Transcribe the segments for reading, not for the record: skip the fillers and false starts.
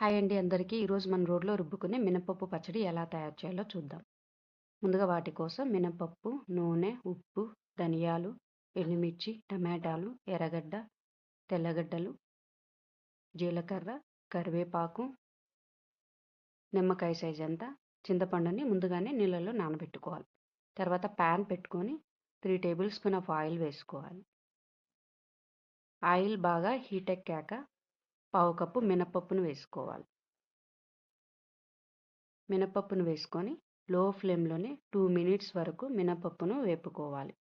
Hi అండి అందరికీ. ఈరోజు మన రోడ్లో రుబ్బుకునే మినపప్పు పచ్చడి ఎలా తయారు చేయాలో చూద్దాం. ముందుగా వాటి కోసం మినపప్పు, నూనె, ఉప్పు, ధనియాలు, ఎండుమిర్చి, టమాటాలు, ఎర్రగడ్డ, తెల్లగడ్డలు, జీలకర్ర, కరివేపాకు, నిమ్మకాయ సైజ్ అంతా చింతపండుని ముందుగానే నీళ్ళలో నానబెట్టుకోవాలి. తర్వాత ప్యాన్ పెట్టుకొని 3 టేబుల్ స్పూన్ ఆఫ్ ఆయిల్ వేసుకోవాలి. ఆయిల్ బాగా హీట్ ఎక్కాక పావు కప్పు మినపప్పును వేసుకోవాలి. మినపప్పును వేసుకొని లో ఫ్లేమ్లోనే 2 మినిట్స్ వరకు మినపప్పును వేపుకోవాలి.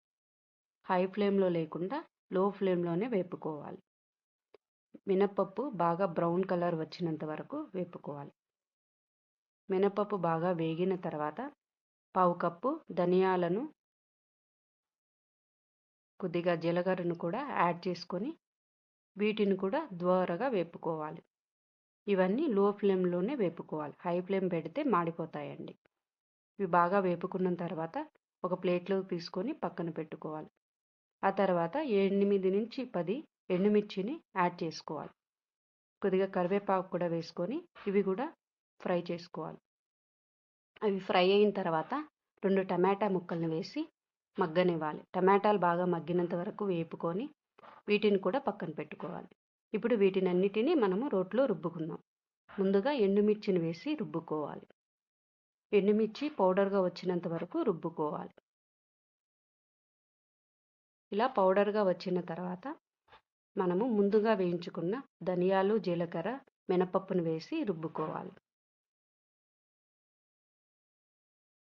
హై ఫ్లేమ్లో లేకుండా లో ఫ్లేమ్లోనే వేపుకోవాలి. మినపప్పు బాగా బ్రౌన్ కలర్ వచ్చినంత వరకు వేపుకోవాలి. మినపప్పు బాగా వేగిన తర్వాత పావు కప్పు ధనియాలను, కొద్దిగా జీలకర్రను కూడా యాడ్ చేసుకొని వీటిని కూడా దోరగా వేపుకోవాలి. ఇవన్నీ లో ఫ్లేమ్లోనే వేపుకోవాలి. హై ఫ్లేమ్ పెడితే మాడిపోతాయండి. ఇవి బాగా వేపుకున్న తర్వాత ఒక ప్లేట్లోకి తీసుకొని పక్కన పెట్టుకోవాలి. ఆ తర్వాత 8 నుంచి 10 ఎండుమిర్చిని యాడ్ చేసుకోవాలి. కొద్దిగా కరివేపాకు కూడా వేసుకొని ఇవి కూడా ఫ్రై చేసుకోవాలి. అవి ఫ్రై అయిన తర్వాత 2 టమాటా ముక్కల్ని వేసి మగ్గనివ్వాలి. టమాటాలు బాగా మగ్గినంత వరకు వేపుకొని వీటిని కూడా పక్కన పెట్టుకోవాలి. ఇప్పుడు వీటినన్నిటినీ మనము రోట్లో రుబ్బుకుందాం. ముందుగా ఎండుమిర్చిని వేసి రుబ్బుకోవాలి. ఎండుమిర్చి పౌడర్గా వచ్చినంత వరకు రుబ్బుకోవాలి. ఇలా పౌడర్గా వచ్చిన తర్వాత మనము ముందుగా వేయించుకున్న ధనియాలు, జీలకర్ర, మినపప్పును వేసి రుబ్బుకోవాలి.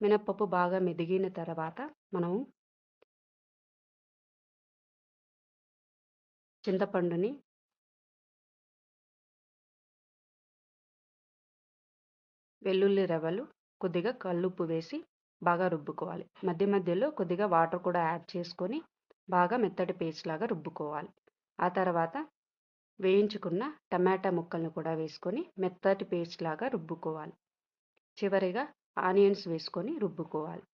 మినపప్పు బాగా మెదిగిన తర్వాత మనము చింతపండుని, వెల్లుల్లి రెవ్వలు, కొద్దిగా కల్లుప్పు వేసి బాగా రుబ్బుకోవాలి. మధ్య మధ్యలో కొద్దిగా వాటర్ కూడా యాడ్ చేసుకొని బాగా మెత్తటి పేస్ట్ లాగా రుబ్బుకోవాలి. ఆ తర్వాత వేయించుకున్న టమాటా ముక్కలను కూడా వేసుకొని మెత్తటి పేస్ట్ లాగా రుబ్బుకోవాలి. చివరిగా ఆనియన్స్ వేసుకొని రుబ్బుకోవాలి.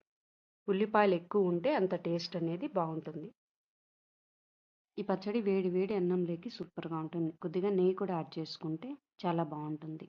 ఉల్లిపాయలు ఎక్కువ ఉంటే అంత టేస్ట్ అనేది బాగుంటుంది. ఈ పచ్చడి వేడి వేడి అన్నంలోకి సూపర్గా ఉంటుంది. కొద్దిగా నెయ్యి కూడా యాడ్ చేసుకుంటే చాలా బాగుంటుంది.